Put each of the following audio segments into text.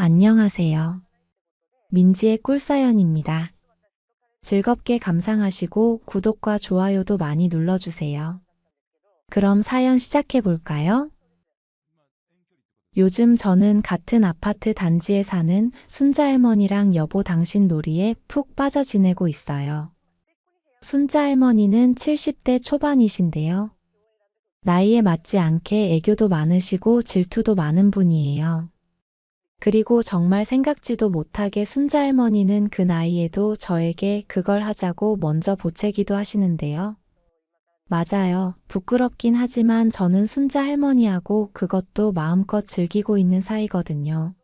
안녕하세요. 민지의 꿀사연입니다. 즐겁게 감상하시고 구독과 좋아요도 많이 눌러주세요. 그럼 사연 시작해 볼까요? 요즘 저는 같은 아파트 단지에 사는 순자 할머니랑 여보 당신 놀이에 푹 빠져 지내고 있어요. 순자 할머니는 70대 초반이신데요. 나이에 맞지 않게 애교도 많으시고 질투도 많은 분이에요. 그리고 정말 생각지도 못하게 순자 할머니는 그 나이에도 저에게 그걸 하자고 먼저 보채기도 하시는데요. 맞아요. 부끄럽긴 하지만 저는 순자 할머니하고 그것도 마음껏 즐기고 있는 사이거든요.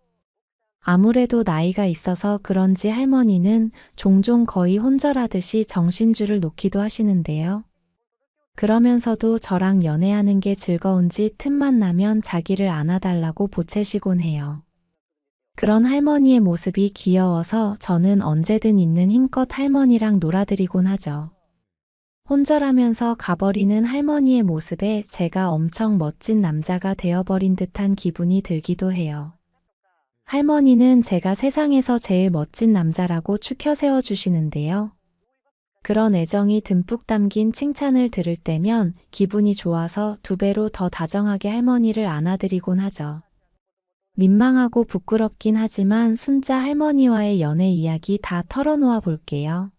아무래도 나이가 있어서 그런지 할머니는 종종 거의 혼절하듯이 정신줄을 놓기도 하시는데요. 그러면서도 저랑 연애하는 게 즐거운지 틈만 나면 자기를 안아달라고 보채시곤 해요. 그런 할머니의 모습이 귀여워서 저는 언제든 있는 힘껏 할머니랑 놀아드리곤 하죠. 혼절하면서 가버리는 할머니의 모습에 제가 엄청 멋진 남자가 되어버린 듯한 기분이 들기도 해요. 할머니는 제가 세상에서 제일 멋진 남자라고 추켜 세워주시는데요. 그런 애정이 듬뿍 담긴 칭찬을 들을 때면 기분이 좋아서 2배로 더 다정하게 할머니를 안아드리곤 하죠. 민망하고 부끄럽긴 하지만 순자 할머니와의 연애 이야기 다 털어놓아 볼게요.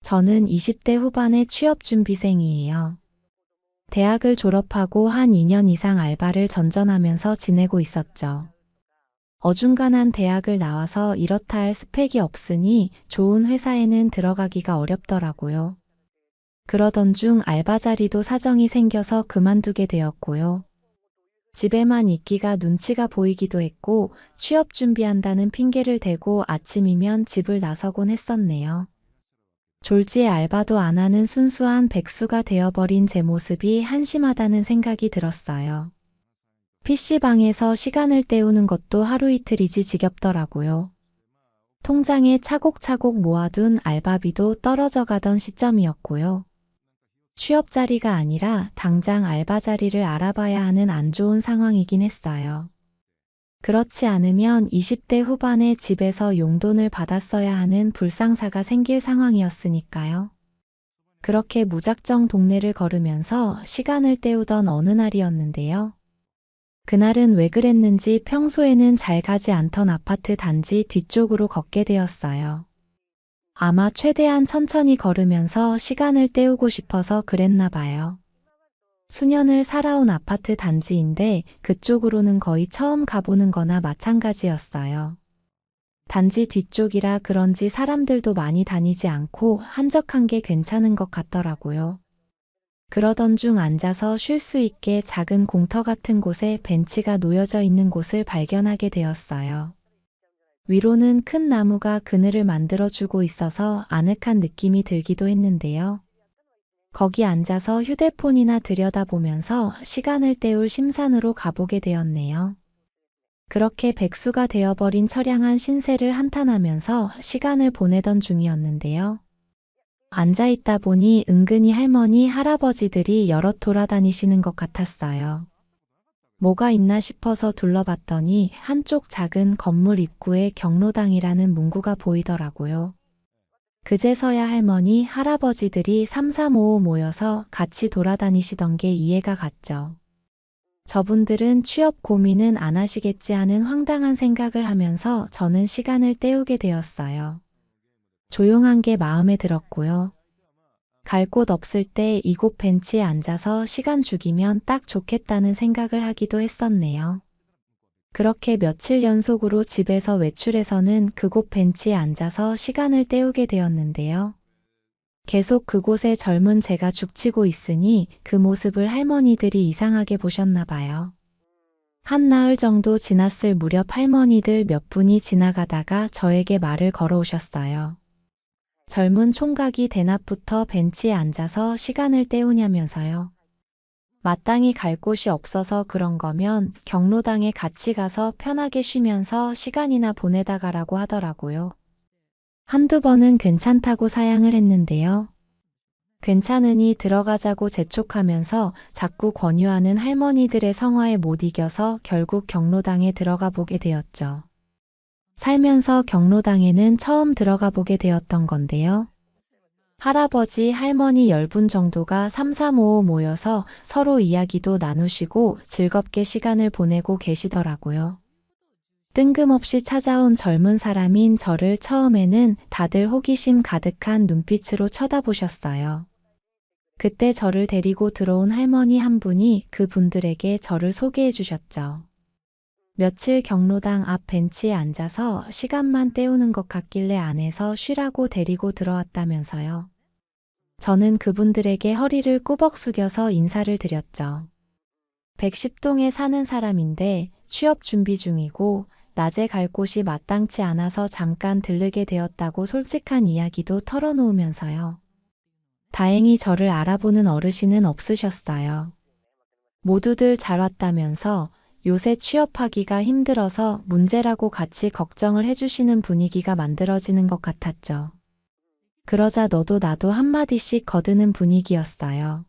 저는 20대 후반의 취업준비생이에요. 대학을 졸업하고 한 2년 이상 알바를 전전하면서 지내고 있었죠. 어중간한 대학을 나와서 이렇다 할 스펙이 없으니 좋은 회사에는 들어가기가 어렵더라고요. 그러던 중 알바 자리도 사정이 생겨서 그만두게 되었고요. 집에만 있기가 눈치가 보이기도 했고 취업 준비한다는 핑계를 대고 아침이면 집을 나서곤 했었네요. 졸지에 알바도 안 하는 순수한 백수가 되어버린 제 모습이 한심하다는 생각이 들었어요. PC방에서 시간을 때우는 것도 하루 이틀이지 지겹더라고요. 통장에 차곡차곡 모아둔 알바비도 떨어져 가던 시점이었고요. 취업 자리가 아니라 당장 알바 자리를 알아봐야 하는 안 좋은 상황이긴 했어요. 그렇지 않으면 20대 후반에 집에서 용돈을 받았어야 하는 불상사가 생길 상황이었으니까요. 그렇게 무작정 동네를 걸으면서 시간을 때우던 어느 날이었는데요. 그날은 왜 그랬는지 평소에는 잘 가지 않던 아파트 단지 뒤쪽으로 걷게 되었어요. 아마 최대한 천천히 걸으면서 시간을 때우고 싶어서 그랬나 봐요. 수년을 살아온 아파트 단지인데 그쪽으로는 거의 처음 가보는 거나 마찬가지였어요. 단지 뒤쪽이라 그런지 사람들도 많이 다니지 않고 한적한 게 괜찮은 것 같더라고요. 그러던 중 앉아서 쉴 수 있게 작은 공터 같은 곳에 벤치가 놓여져 있는 곳을 발견하게 되었어요. 위로는 큰 나무가 그늘을 만들어주고 있어서 아늑한 느낌이 들기도 했는데요. 거기 앉아서 휴대폰이나 들여다보면서 시간을 때울 심산으로 가보게 되었네요. 그렇게 백수가 되어버린 처량한 신세를 한탄하면서 시간을 보내던 중이었는데요. 앉아있다 보니 은근히 할머니, 할아버지들이 여럿 돌아다니시는 것 같았어요. 뭐가 있나 싶어서 둘러봤더니 한쪽 작은 건물 입구에 경로당이라는 문구가 보이더라고요. 그제서야 할머니, 할아버지들이 3, 3, 5 모여서 같이 돌아다니시던 게 이해가 갔죠. 저분들은 취업 고민은 안 하시겠지 하는 황당한 생각을 하면서 저는 시간을 때우게 되었어요. 조용한 게 마음에 들었고요. 갈 곳 없을 때 이곳 벤치에 앉아서 시간 죽이면 딱 좋겠다는 생각을 하기도 했었네요. 그렇게 며칠 연속으로 집에서 외출해서는 그곳 벤치에 앉아서 시간을 때우게 되었는데요. 계속 그곳에 젊은 제가 죽치고 있으니 그 모습을 할머니들이 이상하게 보셨나 봐요. 한나흘 정도 지났을 무렵 할머니들 몇 분이 지나가다가 저에게 말을 걸어오셨어요. 젊은 총각이 대낮부터 벤치에 앉아서 시간을 때우냐면서요. 마땅히 갈 곳이 없어서 그런 거면 경로당에 같이 가서 편하게 쉬면서 시간이나 보내다 가라고 하더라고요. 한두 번은 괜찮다고 사양을 했는데요. 괜찮으니 들어가자고 재촉하면서 자꾸 권유하는 할머니들의 성화에 못 이겨서 결국 경로당에 들어가 보게 되었죠. 살면서 경로당에는 처음 들어가 보게 되었던 건데요. 할아버지, 할머니 10분 정도가 삼삼오오 모여서 서로 이야기도 나누시고 즐겁게 시간을 보내고 계시더라고요. 뜬금없이 찾아온 젊은 사람인 저를 처음에는 다들 호기심 가득한 눈빛으로 쳐다보셨어요. 그때 저를 데리고 들어온 할머니 한 분이 그분들에게 저를 소개해 주셨죠. 며칠 경로당 앞 벤치에 앉아서 시간만 때우는 것 같길래 안에서 쉬라고 데리고 들어왔다면서요. 저는 그분들에게 허리를 꾸벅 숙여서 인사를 드렸죠. 110동에 사는 사람인데 취업 준비 중이고 낮에 갈 곳이 마땅치 않아서 잠깐 들르게 되었다고 솔직한 이야기도 털어놓으면서요. 다행히 저를 알아보는 어르신은 없으셨어요. 모두들 잘 왔다면서 요새 취업하기가 힘들어서 문제라고 같이 걱정을 해주시는 분위기가 만들어지는 것 같았죠. 그러자 너도 나도 한마디씩 거드는 분위기였어요.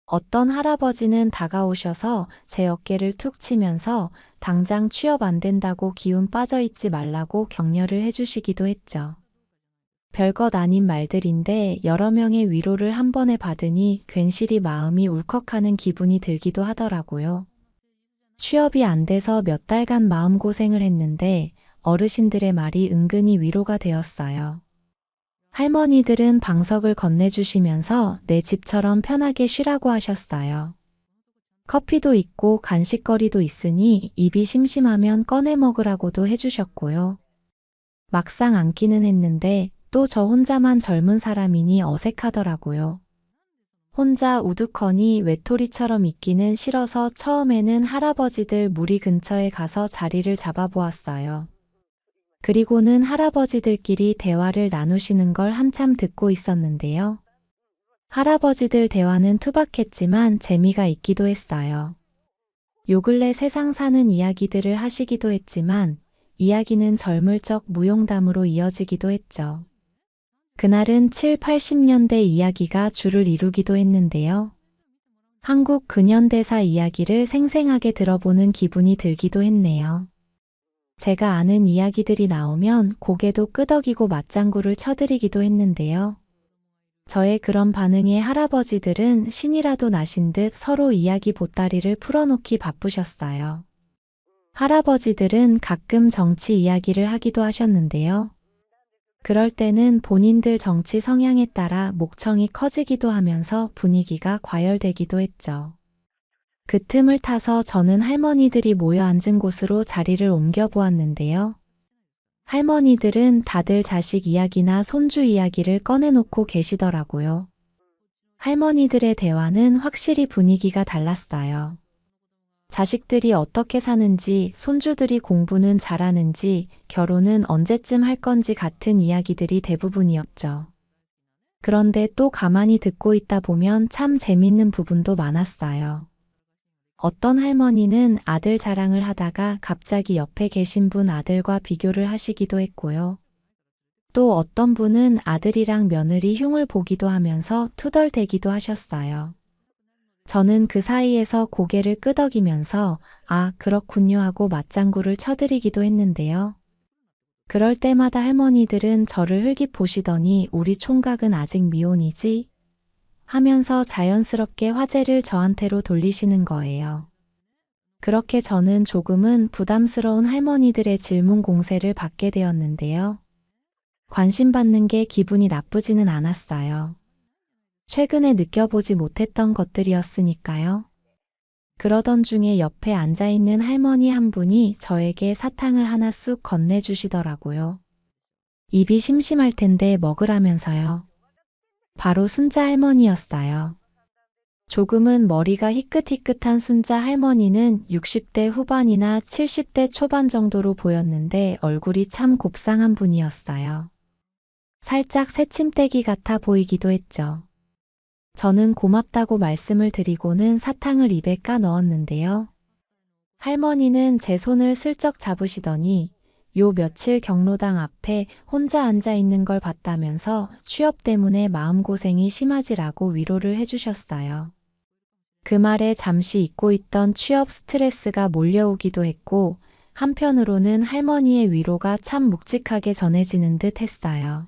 어떤 할아버지는 다가오셔서 제 어깨를 툭 치면서 당장 취업 안 된다고 기운 빠져있지 말라고 격려를 해주시기도 했죠. 별것 아닌 말들인데 여러 명의 위로를 한 번에 받으니 괜시리 마음이 울컥하는 기분이 들기도 하더라고요. 취업이 안 돼서 몇 달간 마음고생을 했는데 어르신들의 말이 은근히 위로가 되었어요. 할머니들은 방석을 건네주시면서 내 집처럼 편하게 쉬라고 하셨어요. 커피도 있고 간식거리도 있으니 입이 심심하면 꺼내 먹으라고도 해주셨고요. 막상 앉기는 했는데 또 저 혼자만 젊은 사람이니 어색하더라고요. 혼자 우두커니 외톨이처럼 있기는 싫어서 처음에는 할아버지들 무리 근처에 가서 자리를 잡아보았어요. 그리고는 할아버지들끼리 대화를 나누시는 걸 한참 듣고 있었는데요. 할아버지들 대화는 투박했지만 재미가 있기도 했어요. 요 근래 세상 사는 이야기들을 하시기도 했지만 이야기는 젊을 적 무용담으로 이어지기도 했죠. 그날은 7, 80년대 이야기가 주를 이루기도 했는데요. 한국 근현대사 이야기를 생생하게 들어보는 기분이 들기도 했네요. 제가 아는 이야기들이 나오면 고개도 끄덕이고 맞장구를 쳐드리기도 했는데요. 저의 그런 반응에 할아버지들은 신이라도 나신 듯 서로 이야기 보따리를 풀어놓기 바쁘셨어요. 할아버지들은 가끔 정치 이야기를 하기도 하셨는데요. 그럴 때는 본인들 정치 성향에 따라 목청이 커지기도 하면서 분위기가 과열되기도 했죠. 그 틈을 타서 저는 할머니들이 모여 앉은 곳으로 자리를 옮겨 보았는데요. 할머니들은 다들 자식 이야기나 손주 이야기를 꺼내놓고 계시더라고요. 할머니들의 대화는 확실히 분위기가 달랐어요. 자식들이 어떻게 사는지, 손주들이 공부는 잘하는지, 결혼은 언제쯤 할 건지 같은 이야기들이 대부분이었죠. 그런데 또 가만히 듣고 있다 보면 참 재밌는 부분도 많았어요. 어떤 할머니는 아들 자랑을 하다가 갑자기 옆에 계신 분 아들과 비교를 하시기도 했고요. 또 어떤 분은 아들이랑 며느리 흉을 보기도 하면서 투덜대기도 하셨어요. 저는 그 사이에서 고개를 끄덕이면서 아, 그렇군요 하고 맞장구를 쳐드리기도 했는데요. 그럴 때마다 할머니들은 저를 흘깃 보시더니 우리 총각은 아직 미혼이지? 하면서 자연스럽게 화제를 저한테로 돌리시는 거예요. 그렇게 저는 조금은 부담스러운 할머니들의 질문 공세를 받게 되었는데요. 관심 받는 게 기분이 나쁘지는 않았어요. 최근에 느껴보지 못했던 것들이었으니까요. 그러던 중에 옆에 앉아있는 할머니 한 분이 저에게 사탕을 하나 쑥 건네주시더라고요. 입이 심심할 텐데 먹으라면서요. 바로 순자 할머니였어요. 조금은 머리가 희끗희끗한 순자 할머니는 60대 후반이나 70대 초반 정도로 보였는데 얼굴이 참 곱상한 분이었어요. 살짝 새침대기 같아 보이기도 했죠. 저는 고맙다고 말씀을 드리고는 사탕을 입에 까 넣었는데요. 할머니는 제 손을 슬쩍 잡으시더니 요 며칠 경로당 앞에 혼자 앉아 있는 걸 봤다면서 취업 때문에 마음고생이 심하지라고 위로를 해주셨어요. 그 말에 잠시 잊고 있던 취업 스트레스가 몰려오기도 했고, 한편으로는 할머니의 위로가 참 묵직하게 전해지는 듯 했어요.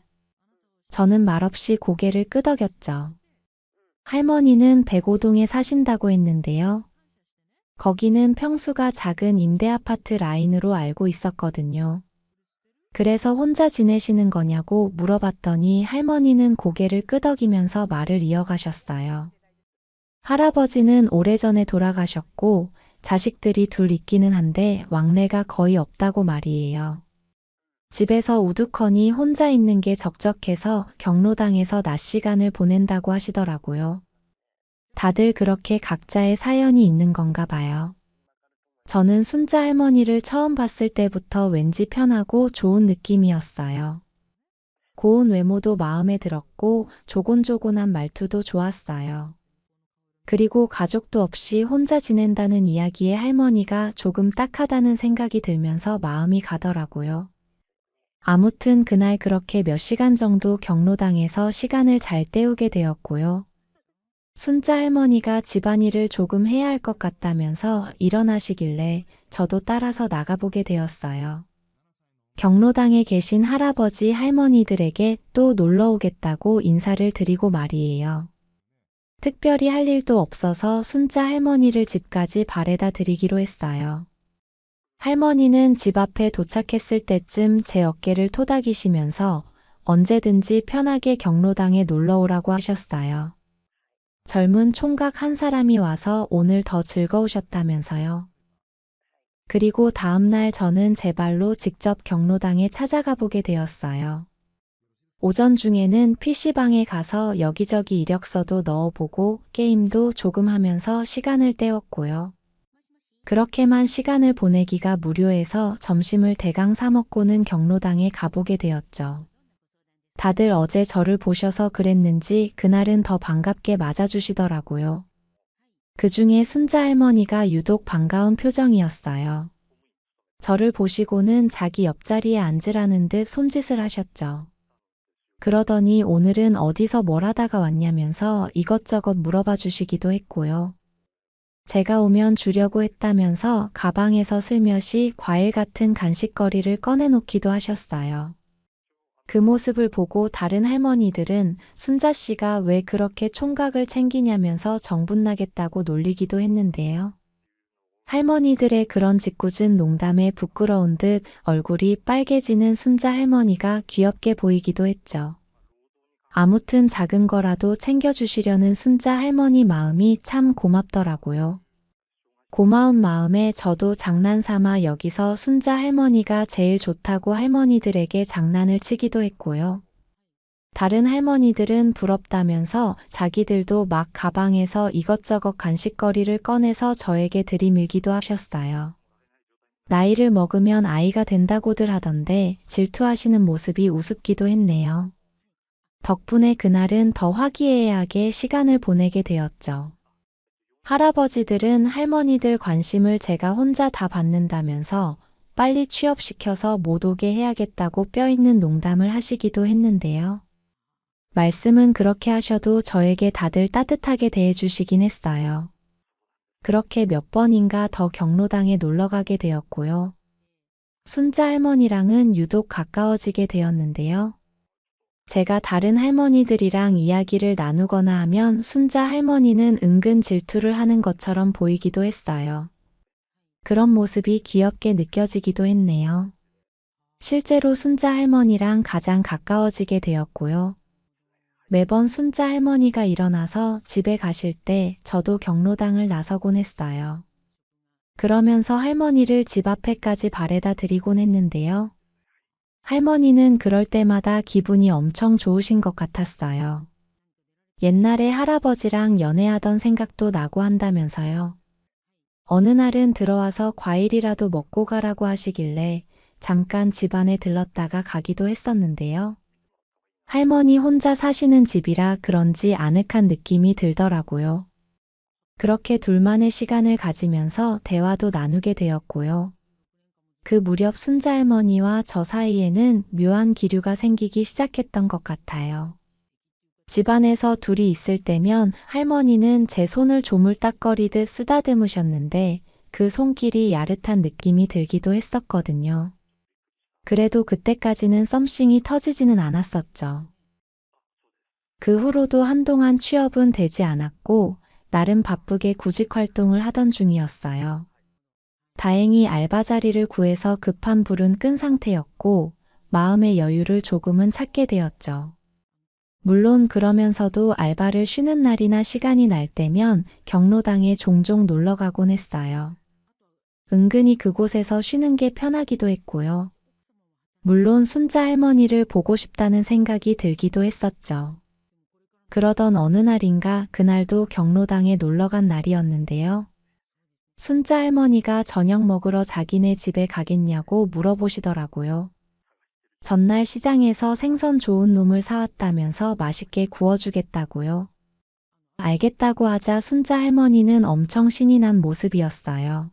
저는 말없이 고개를 끄덕였죠. 할머니는 백오동에 사신다고 했는데요. 거기는 평수가 작은 임대아파트 라인으로 알고 있었거든요. 그래서 혼자 지내시는 거냐고 물어봤더니 할머니는 고개를 끄덕이면서 말을 이어가셨어요. 할아버지는 오래전에 돌아가셨고 자식들이 둘 있기는 한데 왕래가 거의 없다고 말이에요. 집에서 우두커니 혼자 있는 게 적적해서 경로당에서 낮 시간을 보낸다고 하시더라고요. 다들 그렇게 각자의 사연이 있는 건가 봐요. 저는 순자 할머니를 처음 봤을 때부터 왠지 편하고 좋은 느낌이었어요. 고운 외모도 마음에 들었고 조곤조곤한 말투도 좋았어요. 그리고 가족도 없이 혼자 지낸다는 이야기에 할머니가 조금 딱하다는 생각이 들면서 마음이 가더라고요. 아무튼 그날 그렇게 몇 시간 정도 경로당에서 시간을 잘 때우게 되었고요. 순자 할머니가 집안일을 조금 해야 할 것 같다면서 일어나시길래 저도 따라서 나가보게 되었어요. 경로당에 계신 할아버지 할머니들에게 또 놀러 오겠다고 인사를 드리고 말이에요. 특별히 할 일도 없어서 순자 할머니를 집까지 바래다 드리기로 했어요. 할머니는 집 앞에 도착했을 때쯤 제 어깨를 토닥이시면서 언제든지 편하게 경로당에 놀러 오라고 하셨어요. 젊은 총각 한 사람이 와서 오늘 더 즐거우셨다면서요. 그리고 다음날 저는 제 발로 직접 경로당에 찾아가 보게 되었어요. 오전 중에는 PC방에 가서 여기저기 이력서도 넣어보고 게임도 조금 하면서 시간을 때웠고요. 그렇게만 시간을 보내기가 무료해서 점심을 대강 사 먹고는 경로당에 가보게 되었죠. 다들 어제 저를 보셔서 그랬는지 그날은 더 반갑게 맞아주시더라고요. 그 중에 순자 할머니가 유독 반가운 표정이었어요. 저를 보시고는 자기 옆자리에 앉으라는 듯 손짓을 하셨죠. 그러더니 오늘은 어디서 뭘 하다가 왔냐면서 이것저것 물어봐 주시기도 했고요. 제가 오면 주려고 했다면서 가방에서 슬며시 과일 같은 간식거리를 꺼내놓기도 하셨어요. 그 모습을 보고 다른 할머니들은 순자 씨가 왜 그렇게 총각을 챙기냐면서 정분나겠다고 놀리기도 했는데요. 할머니들의 그런 짓궂은 농담에 부끄러운 듯 얼굴이 빨개지는 순자 할머니가 귀엽게 보이기도 했죠. 아무튼 작은 거라도 챙겨주시려는 순자 할머니 마음이 참 고맙더라고요. 고마운 마음에 저도 장난삼아 여기서 순자 할머니가 제일 좋다고 할머니들에게 장난을 치기도 했고요. 다른 할머니들은 부럽다면서 자기들도 막 가방에서 이것저것 간식거리를 꺼내서 저에게 들이밀기도 하셨어요. 나이를 먹으면 아이가 된다고들 하던데 질투하시는 모습이 우습기도 했네요. 덕분에 그날은 더 화기애애하게 시간을 보내게 되었죠. 할아버지들은 할머니들 관심을 제가 혼자 다 받는다면서 빨리 취업시켜서 못 오게 해야겠다고 뼈있는 농담을 하시기도 했는데요. 말씀은 그렇게 하셔도 저에게 다들 따뜻하게 대해주시긴 했어요. 그렇게 몇 번인가 더 경로당에 놀러가게 되었고요. 순자 할머니랑은 유독 가까워지게 되었는데요. 제가 다른 할머니들이랑 이야기를 나누거나 하면 순자 할머니는 은근 질투를 하는 것처럼 보이기도 했어요. 그런 모습이 귀엽게 느껴지기도 했네요. 실제로 순자 할머니랑 가장 가까워지게 되었고요. 매번 순자 할머니가 일어나서 집에 가실 때 저도 경로당을 나서곤 했어요. 그러면서 할머니를 집 앞에까지 바래다 드리곤 했는데요. 할머니는 그럴 때마다 기분이 엄청 좋으신 것 같았어요. 옛날에 할아버지랑 연애하던 생각도 나고 한다면서요. 어느 날은 들어와서 과일이라도 먹고 가라고 하시길래 잠깐 집안에 들렀다가 가기도 했었는데요. 할머니 혼자 사시는 집이라 그런지 아늑한 느낌이 들더라고요. 그렇게 둘만의 시간을 가지면서 대화도 나누게 되었고요. 그 무렵 순자할머니와 저 사이에는 묘한 기류가 생기기 시작했던 것 같아요. 집안에서 둘이 있을 때면 할머니는 제 손을 조물딱거리듯 쓰다듬으셨는데 그 손길이 야릇한 느낌이 들기도 했었거든요. 그래도 그때까지는 썸씽이 터지지는 않았었죠. 그 후로도 한동안 취업은 되지 않았고 나름 바쁘게 구직 활동을 하던 중이었어요. 다행히 알바 자리를 구해서 급한 불은 끈 상태였고 마음의 여유를 조금은 찾게 되었죠. 물론 그러면서도 알바를 쉬는 날이나 시간이 날 때면 경로당에 종종 놀러 가곤 했어요. 은근히 그곳에서 쉬는 게 편하기도 했고요. 물론 순자 할머니를 보고 싶다는 생각이 들기도 했었죠. 그러던 어느 날인가 그날도 경로당에 놀러 간 날이었는데요. 순자 할머니가 저녁 먹으러 자기네 집에 가겠냐고 물어보시더라고요. 전날 시장에서 생선 좋은 놈을 사왔다면서 맛있게 구워주겠다고요. 알겠다고 하자 순자 할머니는 엄청 신이 난 모습이었어요.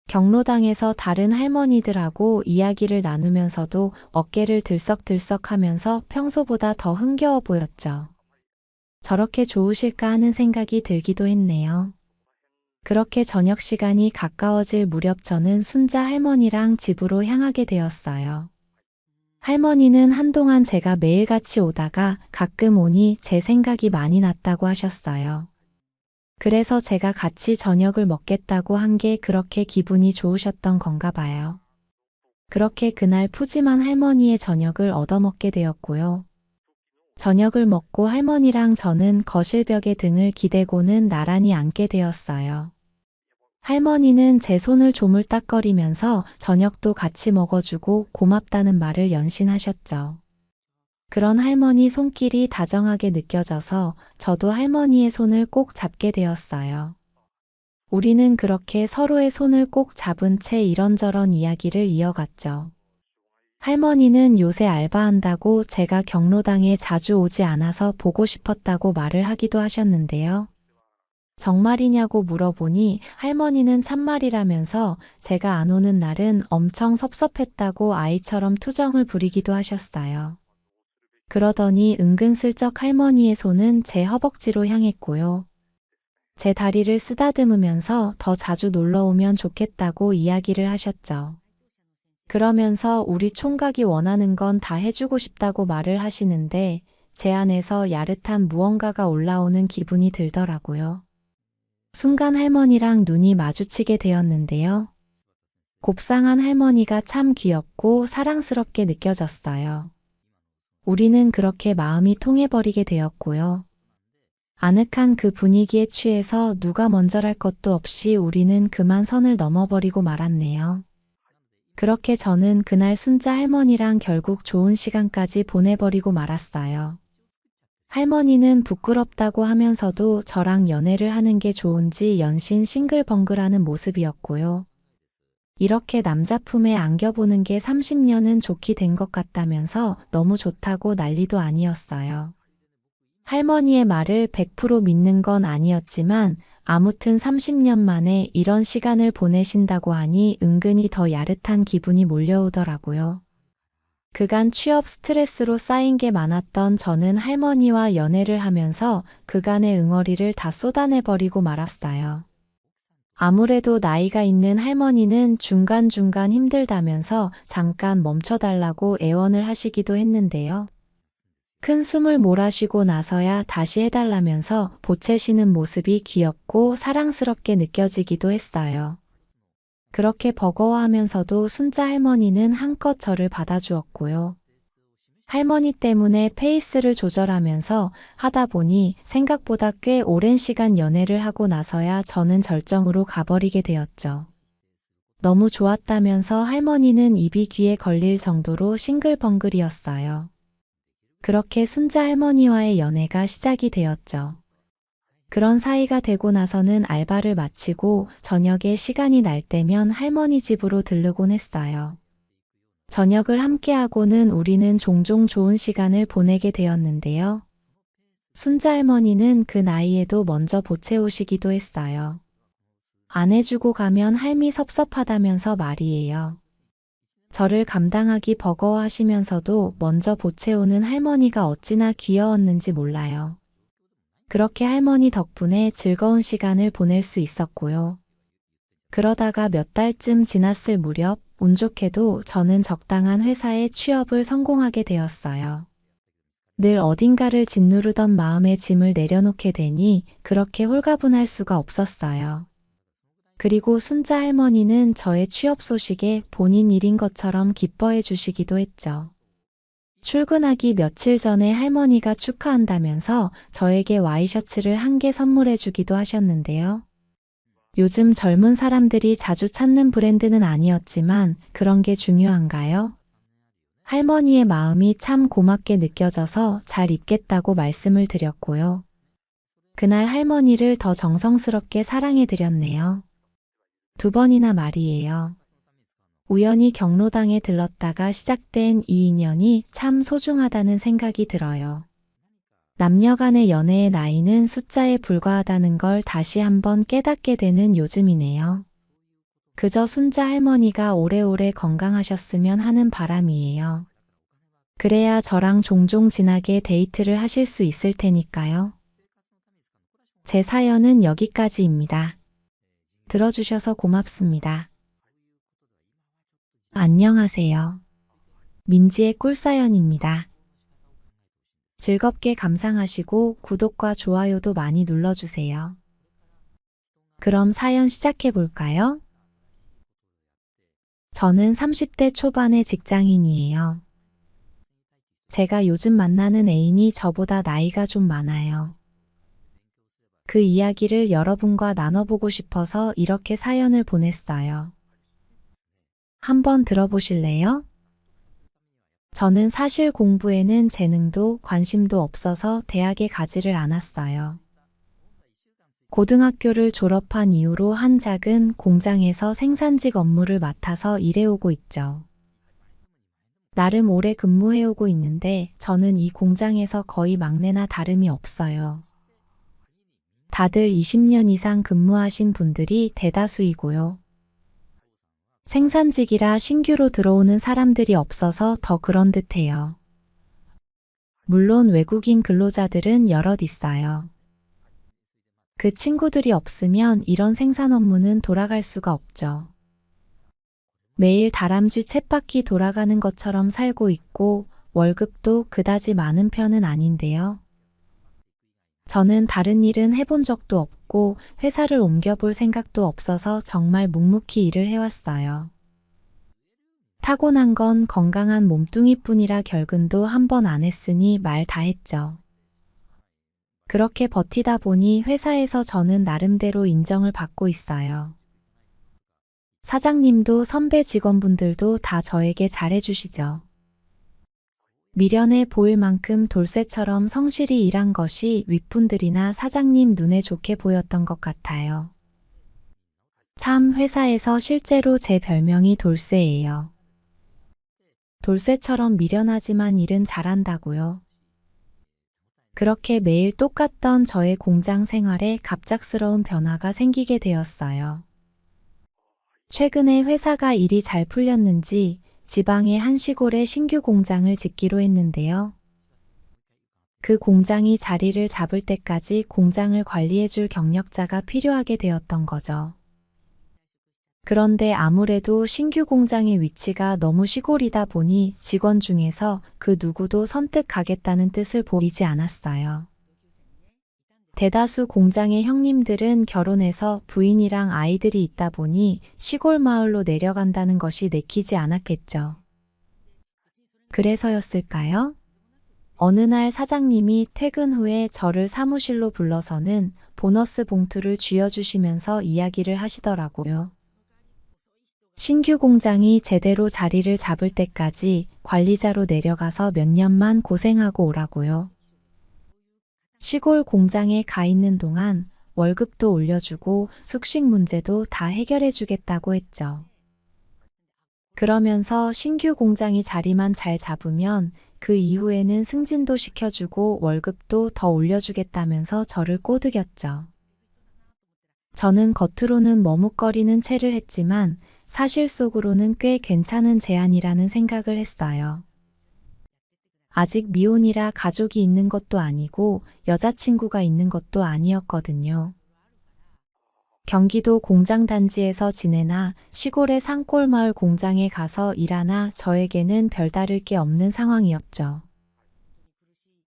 경로당에서 다른 할머니들하고 이야기를 나누면서도 어깨를 들썩들썩하면서 평소보다 더 흥겨워 보였죠. 저렇게 좋으실까 하는 생각이 들기도 했네요. 그렇게 저녁 시간이 가까워질 무렵 저는 순자 할머니랑 집으로 향하게 되었어요. 할머니는 한동안 제가 매일같이 오다가 가끔 오니 제 생각이 많이 났다고 하셨어요. 그래서 제가 같이 저녁을 먹겠다고 한 게 그렇게 기분이 좋으셨던 건가 봐요. 그렇게 그날 푸짐한 할머니의 저녁을 얻어먹게 되었고요. 저녁을 먹고 할머니랑 저는 거실벽에 등을 기대고는 나란히 앉게 되었어요. 할머니는 제 손을 조물딱거리면서 저녁도 같이 먹어주고 고맙다는 말을 연신하셨죠. 그런 할머니 손길이 다정하게 느껴져서 저도 할머니의 손을 꼭 잡게 되었어요. 우리는 그렇게 서로의 손을 꼭 잡은 채 이런저런 이야기를 이어갔죠. 할머니는 요새 알바한다고 제가 경로당에 자주 오지 않아서 보고 싶었다고 말을 하기도 하셨는데요. 정말이냐고 물어보니 할머니는 참말이라면서 제가 안 오는 날은 엄청 섭섭했다고 아이처럼 투정을 부리기도 하셨어요. 그러더니 은근슬쩍 할머니의 손은 제 허벅지로 향했고요. 제 다리를 쓰다듬으면서 더 자주 놀러 오면 좋겠다고 이야기를 하셨죠. 그러면서 우리 총각이 원하는 건 다 해주고 싶다고 말을 하시는데 제 안에서 야릇한 무언가가 올라오는 기분이 들더라고요. 순간 할머니랑 눈이 마주치게 되었는데요. 곱상한 할머니가 참 귀엽고 사랑스럽게 느껴졌어요. 우리는 그렇게 마음이 통해버리게 되었고요. 아늑한 그 분위기에 취해서 누가 먼저랄 것도 없이 우리는 그만 선을 넘어버리고 말았네요. 그렇게 저는 그날 순자 할머니랑 결국 좋은 시간까지 보내버리고 말았어요. 할머니는 부끄럽다고 하면서도 저랑 연애를 하는 게 좋은지 연신 싱글벙글하는 모습이었고요. 이렇게 남자 품에 안겨보는 게 30년은 좋게 된 것 같다면서 너무 좋다고 난리도 아니었어요. 할머니의 말을 100% 믿는 건 아니었지만 아무튼 30년 만에 이런 시간을 보내신다고 하니 은근히 더 야릇한 기분이 몰려오더라고요. 그간 취업 스트레스로 쌓인 게 많았던 저는 할머니와 연애를 하면서 그간의 응어리를 다 쏟아내버리고 말았어요. 아무래도 나이가 있는 할머니는 중간중간 힘들다면서 잠깐 멈춰달라고 애원을 하시기도 했는데요. 큰 숨을 몰아쉬고 나서야 다시 해달라면서 보채시는 모습이 귀엽고 사랑스럽게 느껴지기도 했어요. 그렇게 버거워하면서도 순자 할머니는 한껏 저를 받아주었고요. 할머니 때문에 페이스를 조절하면서 하다 보니 생각보다 꽤 오랜 시간 연애를 하고 나서야 저는 절정으로 가버리게 되었죠. 너무 좋았다면서 할머니는 입이 귀에 걸릴 정도로 싱글벙글이었어요. 그렇게 순자 할머니와의 연애가 시작이 되었죠. 그런 사이가 되고 나서는 알바를 마치고 저녁에 시간이 날 때면 할머니 집으로 들르곤 했어요. 저녁을 함께하고는 우리는 종종 좋은 시간을 보내게 되었는데요. 순자 할머니는 그 나이에도 먼저 보채오시기도 했어요. 안 해주고 가면 할미 섭섭하다면서 말이에요. 저를 감당하기 버거워하시면서도 먼저 보채오는 할머니가 어찌나 귀여웠는지 몰라요. 그렇게 할머니 덕분에 즐거운 시간을 보낼 수 있었고요. 그러다가 몇 달쯤 지났을 무렵 운 좋게도 저는 적당한 회사에 취업을 성공하게 되었어요. 늘 어딘가를 짓누르던 마음의 짐을 내려놓게 되니 그렇게 홀가분할 수가 없었어요. 그리고 순자 할머니는 저의 취업 소식에 본인 일인 것처럼 기뻐해 주시기도 했죠. 출근하기 며칠 전에 할머니가 축하한다면서 저에게 와이셔츠를 한 개 선물해 주기도 하셨는데요. 요즘 젊은 사람들이 자주 찾는 브랜드는 아니었지만 그런 게 중요한가요? 할머니의 마음이 참 고맙게 느껴져서 잘 입겠다고 말씀을 드렸고요. 그날 할머니를 더 정성스럽게 사랑해 드렸네요. 2번이나 말이에요. 우연히 경로당에 들렀다가 시작된 이 인연이 참 소중하다는 생각이 들어요. 남녀 간의 연애의 나이는 숫자에 불과하다는 걸 다시 한번 깨닫게 되는 요즘이네요. 그저 순자 할머니가 오래오래 건강하셨으면 하는 바람이에요. 그래야 저랑 종종 진하게 데이트를 하실 수 있을 테니까요. 제 사연은 여기까지입니다. 들어주셔서 고맙습니다. 안녕하세요. 민지의 꿀사연입니다. 즐겁게 감상하시고 구독과 좋아요도 많이 눌러주세요. 그럼 사연 시작해 볼까요? 저는 30대 초반의 직장인이에요. 제가 요즘 만나는 애인이 저보다 나이가 좀 많아요. 그 이야기를 여러분과 나눠보고 싶어서 이렇게 사연을 보냈어요. 한번 들어보실래요? 저는 사실 공부에는 재능도 관심도 없어서 대학에 가지를 않았어요. 고등학교를 졸업한 이후로 한 작은 공장에서 생산직 업무를 맡아서 일해오고 있죠. 나름 오래 근무해오고 있는데 저는 이 공장에서 거의 막내나 다름이 없어요. 다들 20년 이상 근무하신 분들이 대다수이고요. 생산직이라 신규로 들어오는 사람들이 없어서 더 그런 듯해요. 물론 외국인 근로자들은 여럿 있어요. 그 친구들이 없으면 이런 생산 업무는 돌아갈 수가 없죠. 매일 다람쥐 쳇바퀴 돌아가는 것처럼 살고 있고 월급도 그다지 많은 편은 아닌데요. 저는 다른 일은 해본 적도 없고 회사를 옮겨볼 생각도 없어서 정말 묵묵히 일을 해왔어요. 타고난 건 건강한 몸뚱이뿐이라 결근도 한 번 안 했으니 말 다 했죠. 그렇게 버티다 보니 회사에서 저는 나름대로 인정을 받고 있어요. 사장님도 선배 직원분들도 다 저에게 잘해주시죠. 미련해 보일 만큼 돌쇠처럼 성실히 일한 것이 윗분들이나 사장님 눈에 좋게 보였던 것 같아요. 참 회사에서 실제로 제 별명이 돌쇠예요. 돌쇠처럼 미련하지만 일은 잘한다고요. 그렇게 매일 똑같던 저의 공장 생활에 갑작스러운 변화가 생기게 되었어요. 최근에 회사가 일이 잘 풀렸는지 지방의 한 시골에 신규 공장을 짓기로 했는데요. 그 공장이 자리를 잡을 때까지 공장을 관리해줄 경력자가 필요하게 되었던 거죠. 그런데 아무래도 신규 공장의 위치가 너무 시골이다 보니 직원 중에서 그 누구도 선뜻 가겠다는 뜻을 보이지 않았어요. 대다수 공장의 형님들은 결혼해서 부인이랑 아이들이 있다 보니 시골 마을로 내려간다는 것이 내키지 않았겠죠. 그래서였을까요? 어느 날 사장님이 퇴근 후에 저를 사무실로 불러서는 보너스 봉투를 쥐어주시면서 이야기를 하시더라고요. 신규 공장이 제대로 자리를 잡을 때까지 관리자로 내려가서 몇 년만 고생하고 오라고요. 시골 공장에 가 있는 동안 월급도 올려주고 숙식 문제도 다 해결해 주겠다고 했죠. 그러면서 신규 공장이 자리만 잘 잡으면 그 이후에는 승진도 시켜주고 월급도 더 올려주겠다면서 저를 꼬드겼죠. 저는 겉으로는 머뭇거리는 채를 했지만 사실 속으로는 꽤 괜찮은 제안이라는 생각을 했어요. 아직 미혼이라 가족이 있는 것도 아니고 여자친구가 있는 것도 아니었거든요. 경기도 공장단지에서 지내나 시골의 산골마을 공장에 가서 일하나 저에게는 별다를 게 없는 상황이었죠.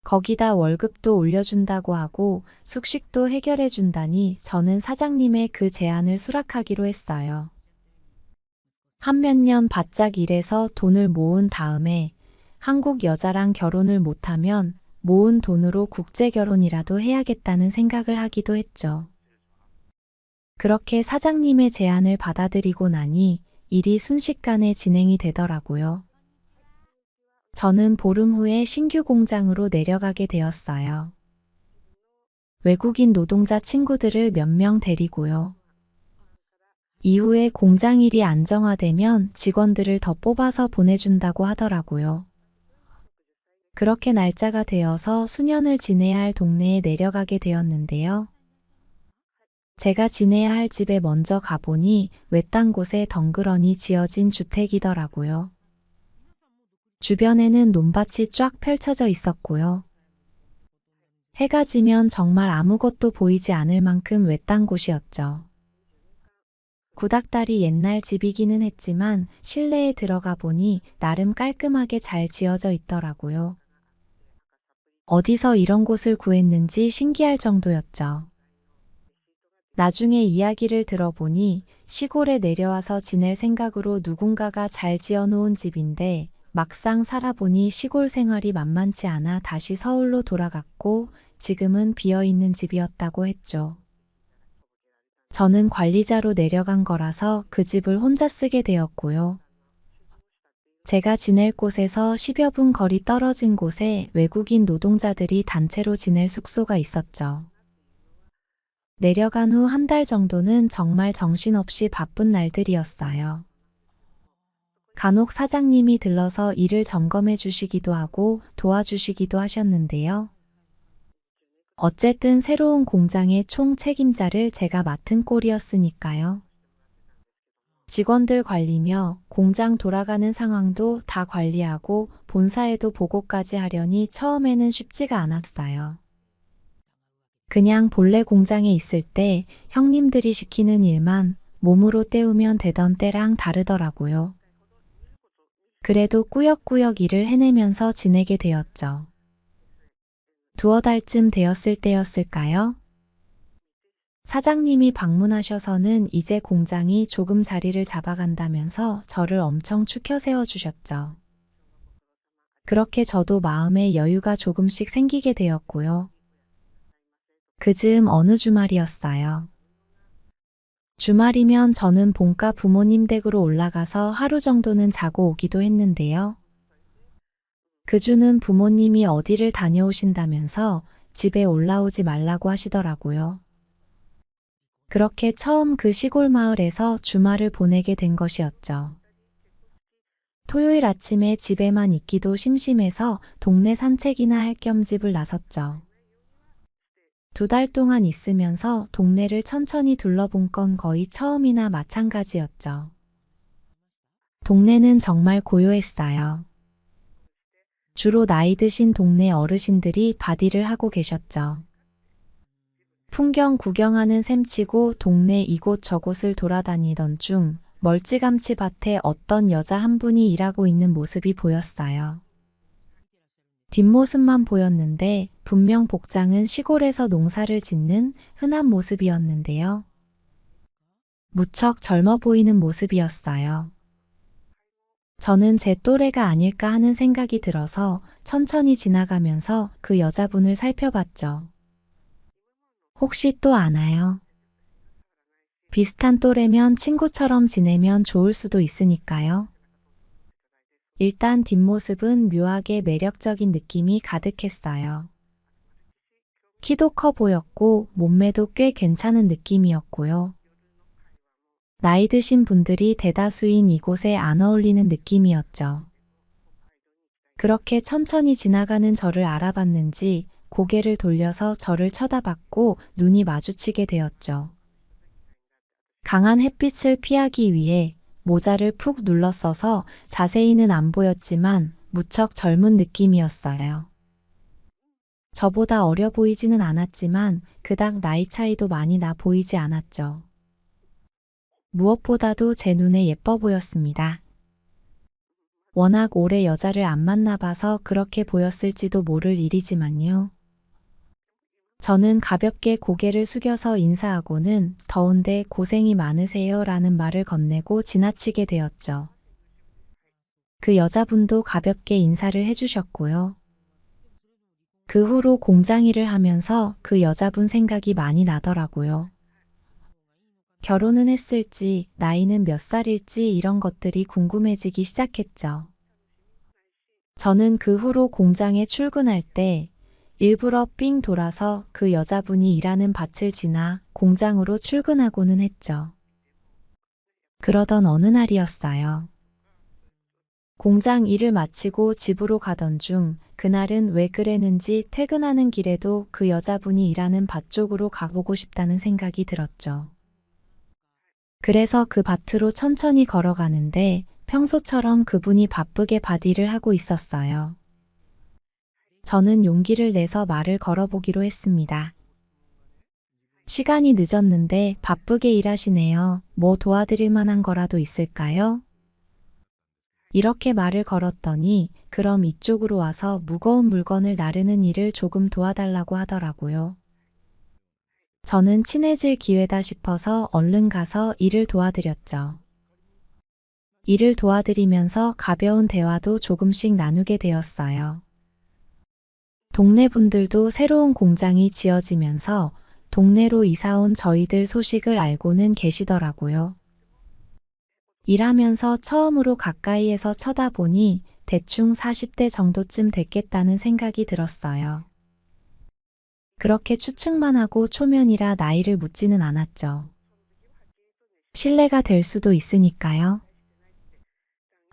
거기다 월급도 올려준다고 하고 숙식도 해결해준다니 저는 사장님의 그 제안을 수락하기로 했어요. 한 몇 년 바짝 일해서 돈을 모은 다음에 한국 여자랑 결혼을 못하면 모은 돈으로 국제 결혼이라도 해야겠다는 생각을 하기도 했죠. 그렇게 사장님의 제안을 받아들이고 나니 일이 순식간에 진행이 되더라고요. 저는 보름 후에 신규 공장으로 내려가게 되었어요. 외국인 노동자 친구들을 몇 명 데리고요. 이후에 공장 일이 안정화되면 직원들을 더 뽑아서 보내준다고 하더라고요. 그렇게 날짜가 되어서 수년을 지내야 할 동네에 내려가게 되었는데요. 제가 지내야 할 집에 먼저 가보니 외딴 곳에 덩그러니 지어진 주택이더라고요. 주변에는 논밭이 쫙 펼쳐져 있었고요. 해가 지면 정말 아무것도 보이지 않을 만큼 외딴 곳이었죠. 구닥다리 옛날 집이기는 했지만 실내에 들어가 보니 나름 깔끔하게 잘 지어져 있더라고요. 어디서 이런 곳을 구했는지 신기할 정도였죠. 나중에 이야기를 들어보니 시골에 내려와서 지낼 생각으로 누군가가 잘 지어놓은 집인데 막상 살아보니 시골 생활이 만만치 않아 다시 서울로 돌아갔고 지금은 비어있는 집이었다고 했죠. 저는 관리자로 내려간 거라서 그 집을 혼자 쓰게 되었고요. 제가 지낼 곳에서 10여 분 거리 떨어진 곳에 외국인 노동자들이 단체로 지낼 숙소가 있었죠. 내려간 후 한 달 정도는 정말 정신없이 바쁜 날들이었어요. 간혹 사장님이 들러서 일을 점검해 주시기도 하고 도와주시기도 하셨는데요. 어쨌든 새로운 공장의 총 책임자를 제가 맡은 꼴이었으니까요. 직원들 관리며 공장 돌아가는 상황도 다 관리하고 본사에도 보고까지 하려니 처음에는 쉽지가 않았어요. 그냥 본래 공장에 있을 때 형님들이 시키는 일만 몸으로 때우면 되던 때랑 다르더라고요. 그래도 꾸역꾸역 일을 해내면서 지내게 되었죠. 두어 달쯤 되었을 때였을까요? 사장님이 방문하셔서는 이제 공장이 조금 자리를 잡아간다면서 저를 엄청 추켜 세워주셨죠. 그렇게 저도 마음의 여유가 조금씩 생기게 되었고요. 그 즈음 어느 주말이었어요. 주말이면 저는 본가 부모님 댁으로 올라가서 하루 정도는 자고 오기도 했는데요. 그 주는 부모님이 어디를 다녀오신다면서 집에 올라오지 말라고 하시더라고요. 그렇게 처음 그 시골 마을에서 주말을 보내게 된 것이었죠. 토요일 아침에 집에만 있기도 심심해서 동네 산책이나 할 겸 집을 나섰죠. 2달 동안 있으면서 동네를 천천히 둘러본 건 거의 처음이나 마찬가지였죠. 동네는 정말 고요했어요. 주로 나이 드신 동네 어르신들이 바디를 하고 계셨죠. 풍경 구경하는 셈치고 동네 이곳 저곳을 돌아다니던 중 멀찌감치 밭에 어떤 여자 한 분이 일하고 있는 모습이 보였어요. 뒷모습만 보였는데 분명 복장은 시골에서 농사를 짓는 흔한 모습이었는데요. 무척 젊어 보이는 모습이었어요. 저는 제 또래가 아닐까 하는 생각이 들어서 천천히 지나가면서 그 여자분을 살펴봤죠. 혹시 또 아나요? 비슷한 또래면 친구처럼 지내면 좋을 수도 있으니까요. 일단 뒷모습은 묘하게 매력적인 느낌이 가득했어요. 키도 커 보였고 몸매도 꽤 괜찮은 느낌이었고요. 나이 드신 분들이 대다수인 이곳에 안 어울리는 느낌이었죠. 그렇게 천천히 지나가는 저를 알아봤는지 고개를 돌려서 저를 쳐다봤고 눈이 마주치게 되었죠. 강한 햇빛을 피하기 위해 모자를 푹 눌러 써서 자세히는 안 보였지만 무척 젊은 느낌이었어요. 저보다 어려 보이지는 않았지만 그닥 나이 차이도 많이 나 보이지 않았죠. 무엇보다도 제 눈에 예뻐 보였습니다. 워낙 오래 여자를 안 만나봐서 그렇게 보였을지도 모를 일이지만요. 저는 가볍게 고개를 숙여서 인사하고는 더운데 고생이 많으세요 라는 말을 건네고 지나치게 되었죠. 그 여자분도 가볍게 인사를 해주셨고요. 그 후로 공장 일을 하면서 그 여자분 생각이 많이 나더라고요. 결혼은 했을지, 나이는 몇 살일지 이런 것들이 궁금해지기 시작했죠. 저는 그 후로 공장에 출근할 때 일부러 삥 돌아서 그 여자분이 일하는 밭을 지나 공장으로 출근하고는 했죠. 그러던 어느 날이었어요. 공장 일을 마치고 집으로 가던 중 그날은 왜 그랬는지 퇴근하는 길에도 그 여자분이 일하는 밭 쪽으로 가보고 싶다는 생각이 들었죠. 그래서 그 밭으로 천천히 걸어가는데 평소처럼 그분이 바쁘게 밭일을 하고 있었어요. 저는 용기를 내서 말을 걸어보기로 했습니다. 시간이 늦었는데 바쁘게 일하시네요. 뭐 도와드릴 만한 거라도 있을까요? 이렇게 말을 걸었더니 그럼 이쪽으로 와서 무거운 물건을 나르는 일을 조금 도와달라고 하더라고요. 저는 친해질 기회다 싶어서 얼른 가서 일을 도와드렸죠. 일을 도와드리면서 가벼운 대화도 조금씩 나누게 되었어요. 동네 분들도 새로운 공장이 지어지면서 동네로 이사온 저희들 소식을 알고는 계시더라고요. 일하면서 처음으로 가까이에서 쳐다보니 대충 40대 정도쯤 됐겠다는 생각이 들었어요. 그렇게 추측만 하고 초면이라 나이를 묻지는 않았죠. 신뢰가 될 수도 있으니까요.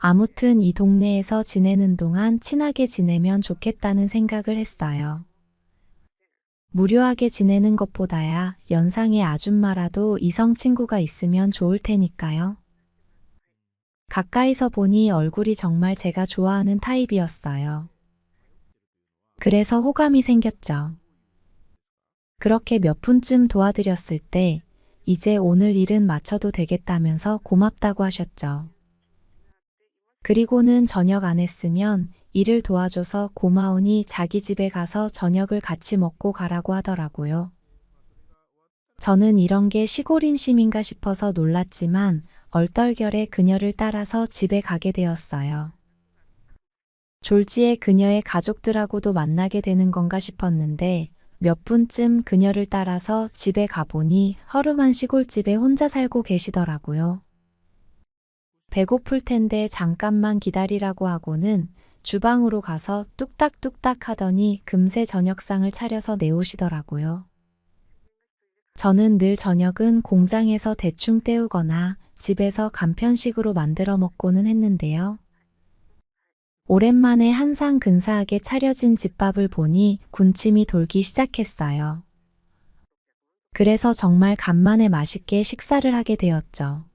아무튼 이 동네에서 지내는 동안 친하게 지내면 좋겠다는 생각을 했어요. 무료하게 지내는 것보다야 연상의 아줌마라도 이성 친구가 있으면 좋을 테니까요. 가까이서 보니 얼굴이 정말 제가 좋아하는 타입이었어요. 그래서 호감이 생겼죠. 그렇게 몇 분쯤 도와드렸을 때 이제 오늘 일은 마쳐도 되겠다면서 고맙다고 하셨죠. 그리고는 저녁 안 했으면 일을 도와줘서 고마우니 자기 집에 가서 저녁을 같이 먹고 가라고 하더라고요. 저는 이런 게 시골 인심인가 싶어서 놀랐지만 얼떨결에 그녀를 따라서 집에 가게 되었어요. 졸지에 그녀의 가족들하고도 만나게 되는 건가 싶었는데 몇 분쯤 그녀를 따라서 집에 가보니 허름한 시골집에 혼자 살고 계시더라고요. 배고플 텐데 잠깐만 기다리라고 하고는 주방으로 가서 뚝딱뚝딱 하더니 금세 저녁상을 차려서 내오시더라고요. 저는 늘 저녁은 공장에서 대충 때우거나 집에서 간편식으로 만들어 먹고는 했는데요. 오랜만에 한상 근사하게 차려진 집밥을 보니 군침이 돌기 시작했어요. 그래서 정말 간만에 맛있게 식사를 하게 되었죠.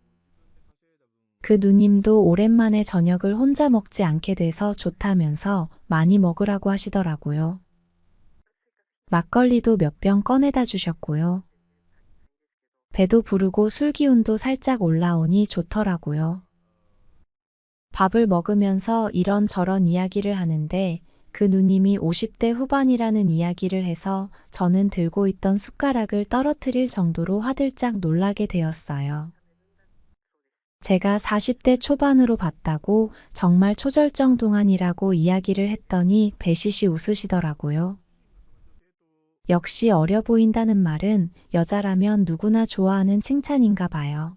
그 누님도 오랜만에 저녁을 혼자 먹지 않게 돼서 좋다면서 많이 먹으라고 하시더라고요. 막걸리도 몇 병 꺼내다 주셨고요. 배도 부르고 술 기운도 살짝 올라오니 좋더라고요. 밥을 먹으면서 이런저런 이야기를 하는데 그 누님이 50대 후반이라는 이야기를 해서 저는 들고 있던 숟가락을 떨어뜨릴 정도로 화들짝 놀라게 되었어요. 제가 40대 초반으로 봤다고 정말 초절정 동안이라고 이야기를 했더니 배시시 웃으시더라고요. 역시 어려 보인다는 말은 여자라면 누구나 좋아하는 칭찬인가 봐요.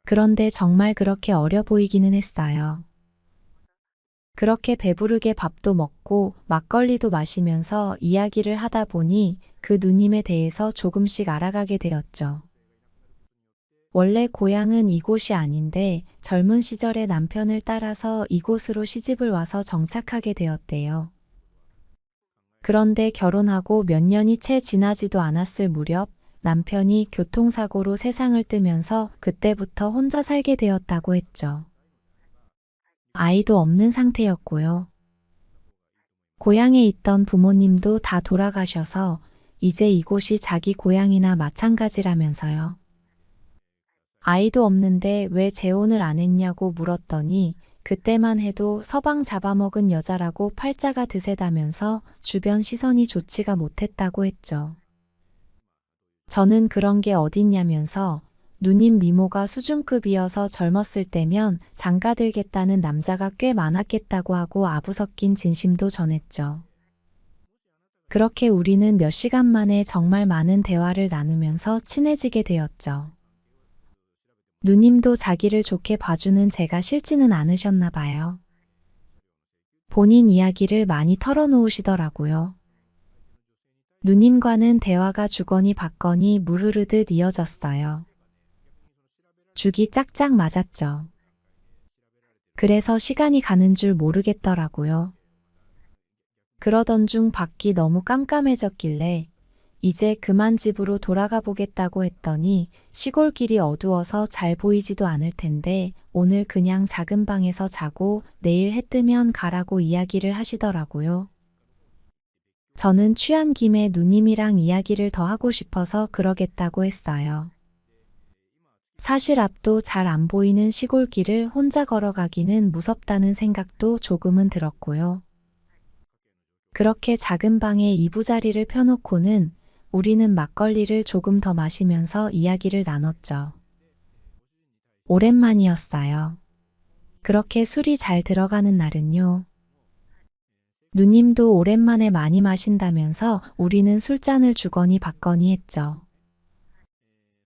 그런데 정말 그렇게 어려 보이기는 했어요. 그렇게 배부르게 밥도 먹고 막걸리도 마시면서 이야기를 하다 보니 그 누님에 대해서 조금씩 알아가게 되었죠. 원래 고향은 이곳이 아닌데 젊은 시절에 남편을 따라서 이곳으로 시집을 와서 정착하게 되었대요. 그런데 결혼하고 몇 년이 채 지나지도 않았을 무렵 남편이 교통사고로 세상을 뜨면서 그때부터 혼자 살게 되었다고 했죠. 아이도 없는 상태였고요. 고향에 있던 부모님도 다 돌아가셔서 이제 이곳이 자기 고향이나 마찬가지라면서요. 아이도 없는데 왜 재혼을 안 했냐고 물었더니 그때만 해도 서방 잡아먹은 여자라고 팔자가 드세다면서 주변 시선이 좋지가 못했다고 했죠. 저는 그런 게 어딨냐면서 누님 미모가 수준급이어서 젊었을 때면 장가들겠다는 남자가 꽤 많았겠다고 하고 아부 섞인 진심도 전했죠. 그렇게 우리는 몇 시간 만에 정말 많은 대화를 나누면서 친해지게 되었죠. 누님도 자기를 좋게 봐주는 제가 싫지는 않으셨나 봐요. 본인 이야기를 많이 털어놓으시더라고요. 누님과는 대화가 주거니 받거니 물 흐르듯 이어졌어요. 죽이 짝짝 맞았죠. 그래서 시간이 가는 줄 모르겠더라고요. 그러던 중 밖이 너무 깜깜해졌길래 이제 그만 집으로 돌아가 보겠다고 했더니 시골길이 어두워서 잘 보이지도 않을 텐데 오늘 그냥 작은 방에서 자고 내일 해 뜨면 가라고 이야기를 하시더라고요. 저는 취한 김에 누님이랑 이야기를 더 하고 싶어서 그러겠다고 했어요. 사실 앞도 잘 안 보이는 시골길을 혼자 걸어가기는 무섭다는 생각도 조금은 들었고요. 그렇게 작은 방에 이부자리를 펴놓고는 우리는 막걸리를 조금 더 마시면서 이야기를 나눴죠. 오랜만이었어요. 그렇게 술이 잘 들어가는 날은요. 누님도 오랜만에 많이 마신다면서 우리는 술잔을 주거니 받거니 했죠.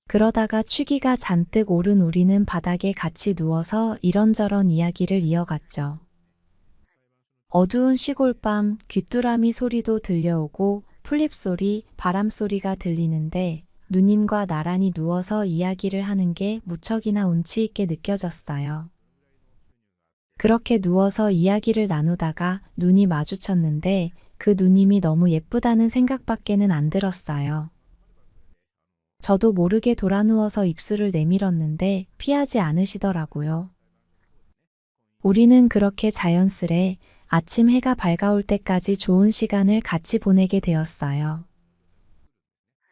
그러다가 취기가 잔뜩 오른 우리는 바닥에 같이 누워서 이런저런 이야기를 이어갔죠. 어두운 시골밤 귀뚜라미 소리도 들려오고 풀잎소리, 바람소리가 들리는데 누님과 나란히 누워서 이야기를 하는 게 무척이나 운치 있게 느껴졌어요. 그렇게 누워서 이야기를 나누다가 눈이 마주쳤는데 그 누님이 너무 예쁘다는 생각밖에는 안 들었어요. 저도 모르게 돌아누워서 입술을 내밀었는데 피하지 않으시더라고요. 우리는 그렇게 자연스레 아침 해가 밝아올 때까지 좋은 시간을 같이 보내게 되었어요.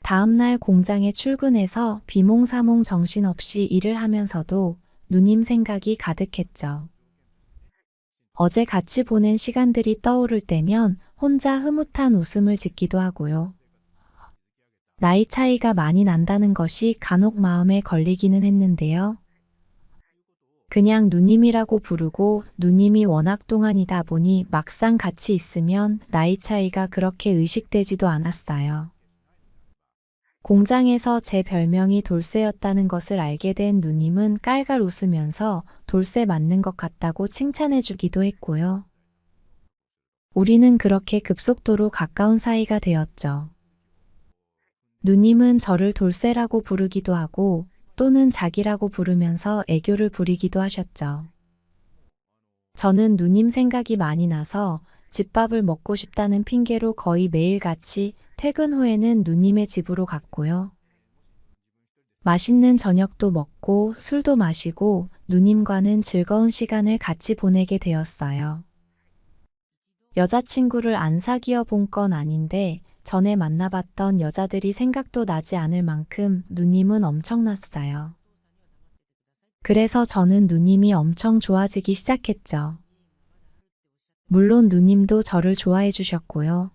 다음날 공장에 출근해서 비몽사몽 정신없이 일을 하면서도 누님 생각이 가득했죠. 어제 같이 보낸 시간들이 떠오를 때면 혼자 흐뭇한 웃음을 짓기도 하고요. 나이 차이가 많이 난다는 것이 간혹 마음에 걸리기는 했는데요. 그냥 누님이라고 부르고 누님이 워낙 동안이다 보니 막상 같이 있으면 나이 차이가 그렇게 의식되지도 않았어요. 공장에서 제 별명이 돌쇠였다는 것을 알게 된 누님은 깔깔 웃으면서 돌쇠 맞는 것 같다고 칭찬해 주기도 했고요. 우리는 그렇게 급속도로 가까운 사이가 되었죠. 누님은 저를 돌쇠라고 부르기도 하고 또는 자기라고 부르면서 애교를 부리기도 하셨죠. 저는 누님 생각이 많이 나서 집밥을 먹고 싶다는 핑계로 거의 매일같이 퇴근 후에는 누님의 집으로 갔고요. 맛있는 저녁도 먹고 술도 마시고 누님과는 즐거운 시간을 같이 보내게 되었어요. 여자친구를 안 사귀어 본 건 아닌데 전에 만나봤던 여자들이 생각도 나지 않을 만큼 누님은 엄청났어요. 그래서 저는 누님이 엄청 좋아지기 시작했죠. 물론 누님도 저를 좋아해 주셨고요.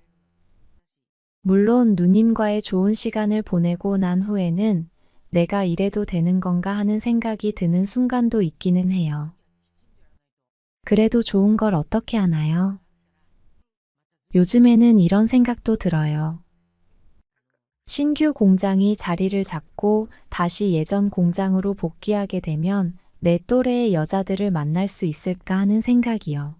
물론 누님과의 좋은 시간을 보내고 난 후에는 내가 이래도 되는 건가 하는 생각이 드는 순간도 있기는 해요. 그래도 좋은 걸 어떻게 하나요? 요즘에는 이런 생각도 들어요. 신규 공장이 자리를 잡고 다시 예전 공장으로 복귀하게 되면 내 또래의 여자들을 만날 수 있을까 하는 생각이요.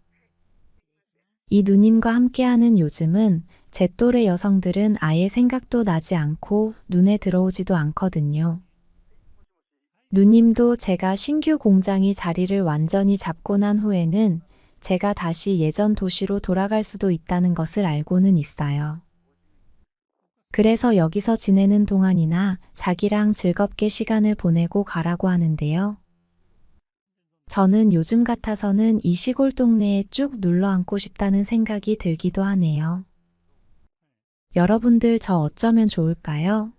이 누님과 함께하는 요즘은 제 또래 여성들은 아예 생각도 나지 않고 눈에 들어오지도 않거든요. 누님도 제가 신규 공장이 자리를 완전히 잡고 난 후에는 제가 다시 예전 도시로 돌아갈 수도 있다는 것을 알고는 있어요. 그래서 여기서 지내는 동안이나 자기랑 즐겁게 시간을 보내고 가라고 하는데요. 저는 요즘 같아서는 이 시골 동네에 쭉 눌러 앉고 싶다는 생각이 들기도 하네요. 여러분들 저 어쩌면 좋을까요?